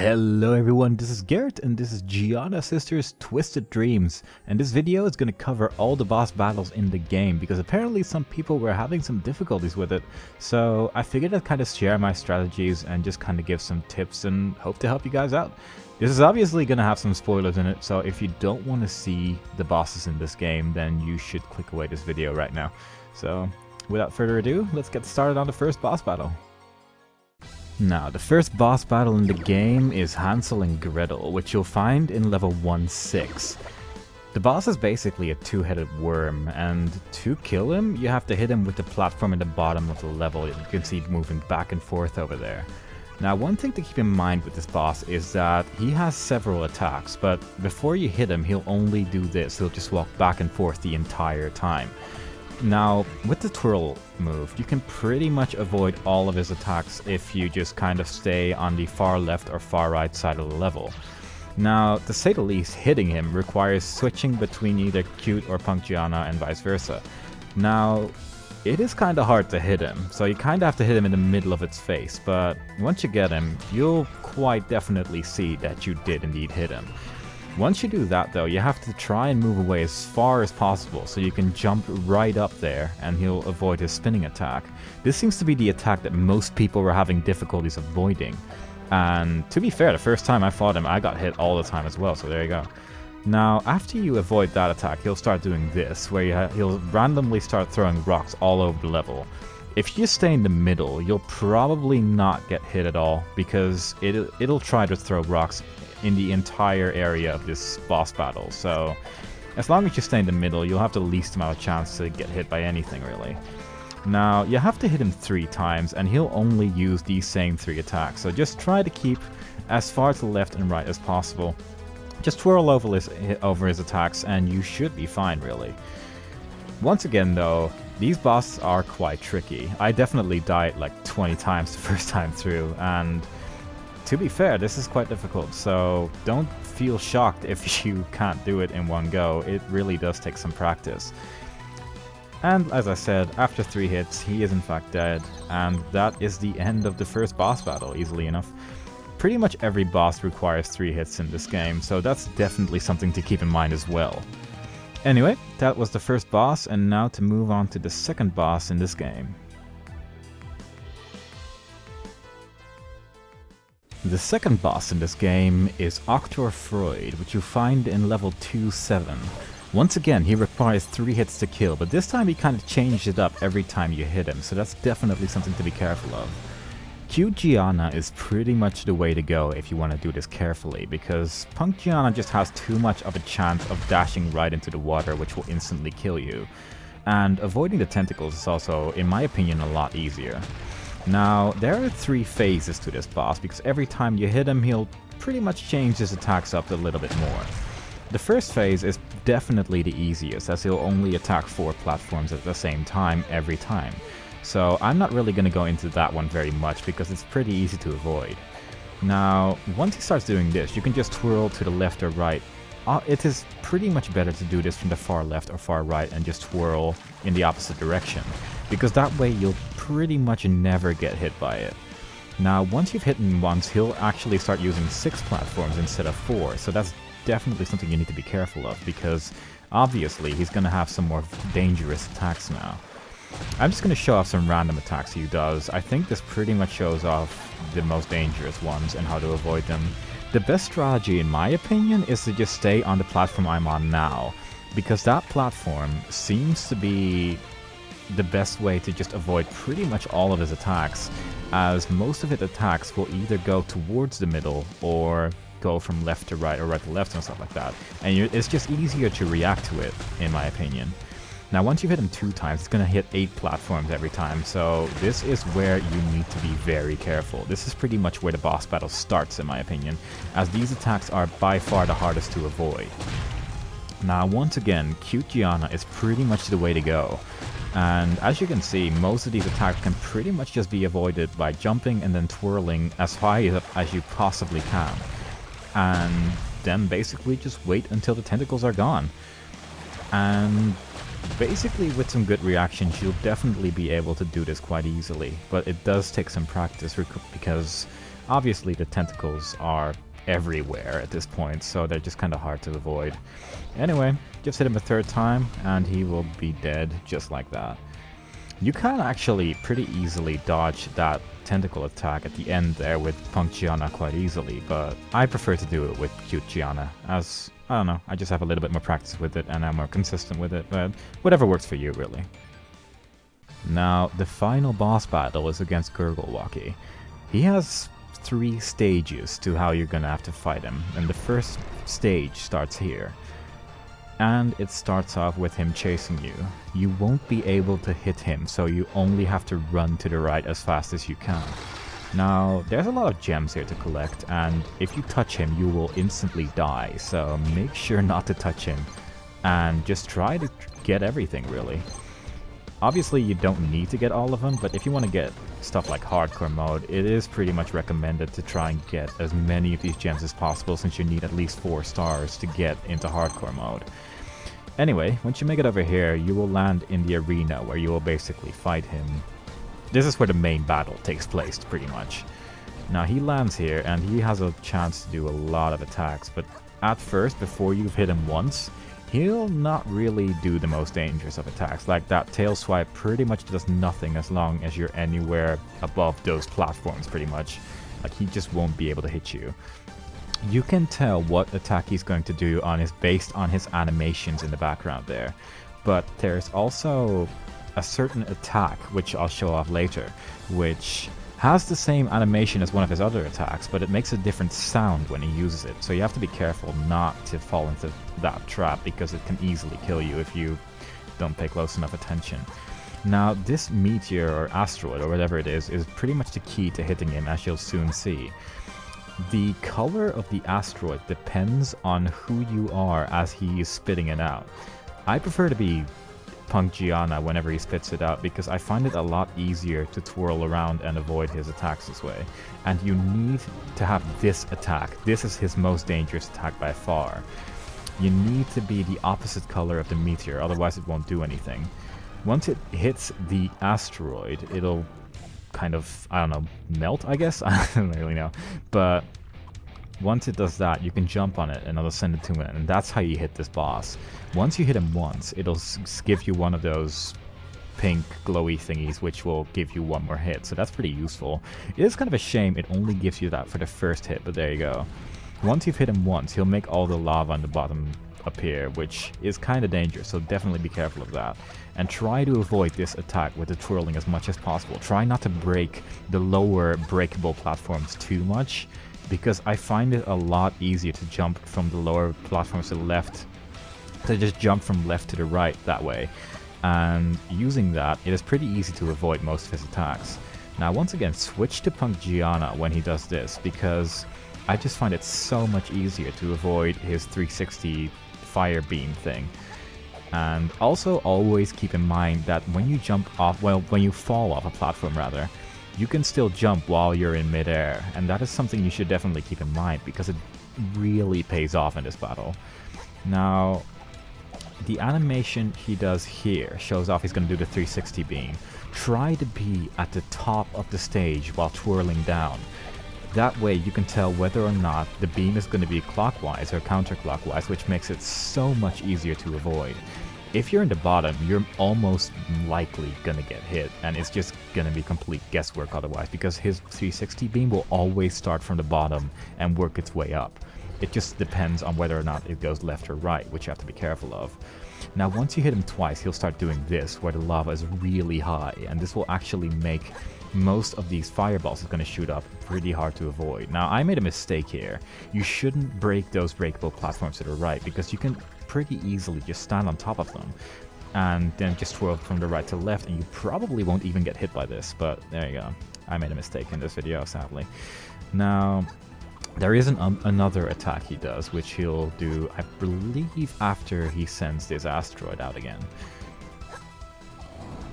Hello everyone, this is Garrett and this is Giana Sister's Twisted Dreams, and this video is going to cover all the boss battles in the game because apparently some people were having some difficulties with it, so I figured I'd kind of share my strategies and just kind of give some tips and hope to help you guys out. This is obviously going to have some spoilers in it, so if you don't want to see the bosses in this game, then you should click away this video right now. So without further ado, let's get started on the first boss battle. Now, the first boss battle in the game is Hansel and Gretel, which you'll find in level 1-6. The boss is basically a two-headed worm, and to kill him, you have to hit him with the platform at the bottom of the level. You can see it moving back and forth over there. Now, one thing to keep in mind with this boss is that he has several attacks, but before you hit him, he'll only do this. He'll just walk back and forth the entire time. Now, with the twirl move, you can pretty much avoid all of his attacks if you just kind of stay on the far left or far right side of the level. Now, to say the least, hitting him requires switching between either cute or punk Giana and vice versa. Now, it is kind of hard to hit him, so you kind of have to hit him in the middle of its face, but once you get him, you'll quite definitely see that you did indeed hit him. Once you do that though, you have to try and move away as far as possible so you can jump right up there and he'll avoid his spinning attack. This seems to be the attack that most people were having difficulties avoiding. And to be fair, the first time I fought him, I got hit all the time as well, so there you go. Now, after you avoid that attack, he'll start doing this, where he'll randomly start throwing rocks all over the level. If you stay in the middle, you'll probably not get hit at all, because it'll try to throw rocks in the entire area of this boss battle, so as long as you stay in the middle, you'll have the least amount of chance to get hit by anything, really. Now, you have to hit him 3 times, and he'll only use these same 3 attacks, so just try to keep as far to the left and right as possible. Just twirl over his attacks, and you should be fine, really. Once again, though, these bosses are quite tricky. I definitely died like 20 times the first time through, and to be fair, this is quite difficult, so don't feel shocked if you can't do it in one go. It really does take some practice. And as I said, after 3 hits, he is in fact dead, and that is the end of the first boss battle, easily enough. Pretty much every boss requires 3 hits in this game, so that's definitely something to keep in mind as well. Anyway, that was the first boss, and now to move on to the second boss in this game. The second boss in this game is Octor Freud, which you find in level 2-7. Once again, he requires 3 hits to kill, but this time he kind of changed it up every time you hit him, so that's definitely something to be careful of. Cute Giana is pretty much the way to go if you want to do this carefully, because punk Giana just has too much of a chance of dashing right into the water, which will instantly kill you. And avoiding the tentacles is also, in my opinion, a lot easier. Now, there are 3 phases to this boss, because every time you hit him, he'll pretty much change his attacks up a little bit more. The first phase is definitely the easiest, as he'll only attack 4 platforms at the same time every time. So I'm not really going to go into that one very much, because it's pretty easy to avoid. Now, once he starts doing this, you can just twirl to the left or right. It is pretty much better to do this from the far left or far right and just twirl in the opposite direction, because that way you'll pretty much never get hit by it. Now, once you've hit him once, he'll actually start using 6 platforms instead of 4, so that's definitely something you need to be careful of, because obviously he's going to have some more dangerous attacks now. I'm just going to show off some random attacks he does. I think this pretty much shows off the most dangerous ones and how to avoid them. The best strategy, in my opinion, is to just stay on the platform I'm on now, because that platform seems to be the best way to just avoid pretty much all of his attacks, as most of his attacks will either go towards the middle or go from left to right or right to left and stuff like that, and it's just easier to react to it, in my opinion. Now, once you hit him 2 times, it's going to hit 8 platforms every time, so this is where you need to be very careful. This is pretty much where the boss battle starts, in my opinion, as these attacks are by far the hardest to avoid. Now, once again, cute Giana is pretty much the way to go, and as you can see, most of these attacks can pretty much just be avoided by jumping and then twirling as high up as you possibly can, and then basically just wait until the tentacles are gone. And basically, with some good reactions, you'll definitely be able to do this quite easily, but it does take some practice because Obviously the tentacles are everywhere at this point, so they're just kind of hard to avoid. Anyway, just hit him a third time and he will be dead just like that. You can actually pretty easily dodge that tentacle attack at the end there with Punk Giana quite easily, but I prefer to do it with Cute Giana, as, I don't know, I just have a little bit more practice with it and I'm more consistent with it, but whatever works for you really. Now, the final boss battle is against Gurglewocky. He has 3 stages to how you're gonna have to fight him, and the first stage starts here. And it starts off with him chasing you. You won't be able to hit him, so you only have to run to the right as fast as you can. Now, there's a lot of gems here to collect, and if you touch him, you will instantly die, so make sure not to touch him, and just try to get everything, really. Obviously, you don't need to get all of them, but if you want to get stuff like hardcore mode, it is pretty much recommended to try and get as many of these gems as possible, since you need at least 4 stars to get into hardcore mode. Anyway, once you make it over here, you will land in the arena where you will basically fight him. This is where the main battle takes place, pretty much. Now, he lands here, and he has a chance to do a lot of attacks, but at first, before you've hit him once, he'll not really do the most dangerous of attacks. Like that tail swipe pretty much does nothing as long as you're anywhere above those platforms, pretty much. Like, he just won't be able to hit you. You can tell what attack he's going to do based on his animations in the background there. But there's also a certain attack, which I'll show off later, which has the same animation as one of his other attacks, but it makes a different sound when he uses it. So you have to be careful not to fall into that trap, because it can easily kill you if you don't pay close enough attention. Now, this meteor or asteroid or whatever it is pretty much the key to hitting him, as you'll soon see. The color of the asteroid depends on who you are as he is spitting it out. I prefer to be Punk Giana whenever he spits it out, because I find it a lot easier to twirl around and avoid his attacks this way. And you need to have this attack. This is his most dangerous attack by far. You need to be the opposite color of the meteor, otherwise it won't do anything. Once it hits the asteroid, it'll kind of, I don't know, melt, I guess? I don't really know. But once it does that, you can jump on it and it'll send it to him, and that's how you hit this boss. Once you hit him once, it'll give you one of those pink glowy thingies, which will give you one more hit, so that's pretty useful. It is kind of a shame it only gives you that for the first hit, but there you go. Once you've hit him once, he'll make all the lava on the bottom appear, which is kind of dangerous, so definitely be careful of that. And try to avoid this attack with the twirling as much as possible. Try not to break the lower breakable platforms too much, because I find it a lot easier to jump from the lower platforms to the left, to just jump from left to the right that way. And using that, it is pretty easy to avoid most of his attacks. Now, once again, switch to Punk Giana when he does this, because I just find it so much easier to avoid his 360 fire beam thing. And also always keep in mind that when you jump off, well, when you fall off a platform rather, you can still jump while you're in midair, and that is something you should definitely keep in mind, because it really pays off in this battle. Now, the animation he does here shows off he's going to do the 360 beam. Try to be at the top of the stage while twirling down. That way you can tell whether or not the beam is going to be clockwise or counterclockwise, which makes it so much easier to avoid. If you're in the bottom, you're almost likely gonna get hit, and it's just gonna be complete guesswork otherwise, because his 360 beam will always start from the bottom and work its way up. It just depends on whether or not it goes left or right, which you have to be careful of. Now, once you hit him twice, he'll start doing this, where the lava is really high, and this will actually make most of these fireballs is going to shoot up pretty hard to avoid. Now, I made a mistake here. You shouldn't break those breakable platforms to the right, because you can pretty easily just stand on top of them and then just twirl from the right to left, and you probably won't even get hit by this, but there you go. I made a mistake in this video, sadly. Now, there is another attack he does, which he'll do, I believe, after he sends this asteroid out again.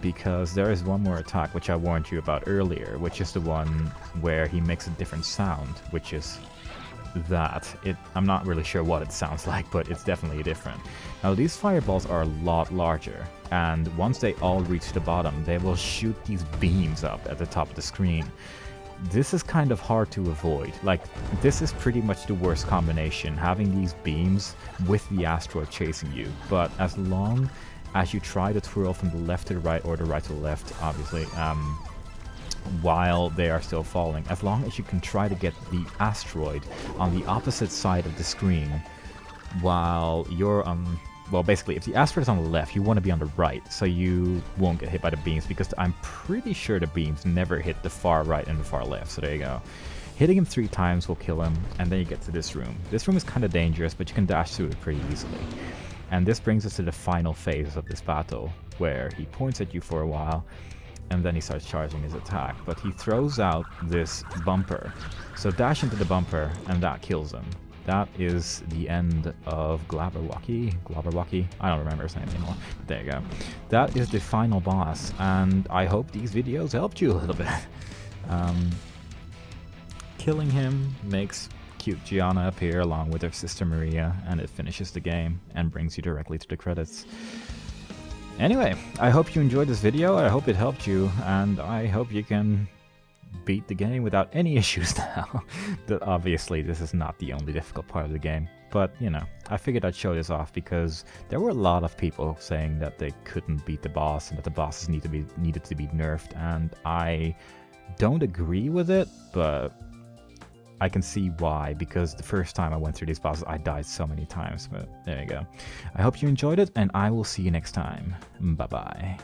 Because there is one more attack which I warned you about earlier, which is the one where he makes a different sound, which is that. I'm not really sure what it sounds like, but it's definitely different. Now, these fireballs are a lot larger, and once they all reach the bottom, they will shoot these beams up at the top of the screen. this is kind of hard to avoid. Like, this is pretty much the worst combination, having these beams with the asteroid chasing you. But as long as you try to twirl from the left to the right, or the right to the left, obviously, while they are still falling, as long as you can try to get the asteroid on the opposite side of the screen while you're on... Well, basically, if the asteroid is on the left, you want to be on the right, so you won't get hit by the beams, because I'm pretty sure the beams never hit the far right and the far left, so there you go. Hitting him 3 times will kill him, and then you get to this room. This room is kind of dangerous, but you can dash through it pretty easily. And this brings us to the final phase of this battle, where he points at you for a while, and then he starts charging his attack. But he throws out this bumper, so dash into the bumper, and that kills him. That is the end of Gurglewocky. I don't remember his name anymore. But there you go. That is the final boss, and I hope these videos helped you a little bit. Killing him makes cute Giana appear along with her sister Maria, and it finishes the game and brings you directly to the credits. Anyway, I hope you enjoyed this video, I hope it helped you, and I hope you can beat the game without any issues now. Obviously, this is not the only difficult part of the game, but, you know, I figured I'd show this off because there were a lot of people saying that they couldn't beat the boss and that the bosses needed to be nerfed, and I don't agree with it, but I can see why, because the first time I went through these bosses, I died so many times, but there you go. I hope you enjoyed it, and I will see you next time. Bye-bye.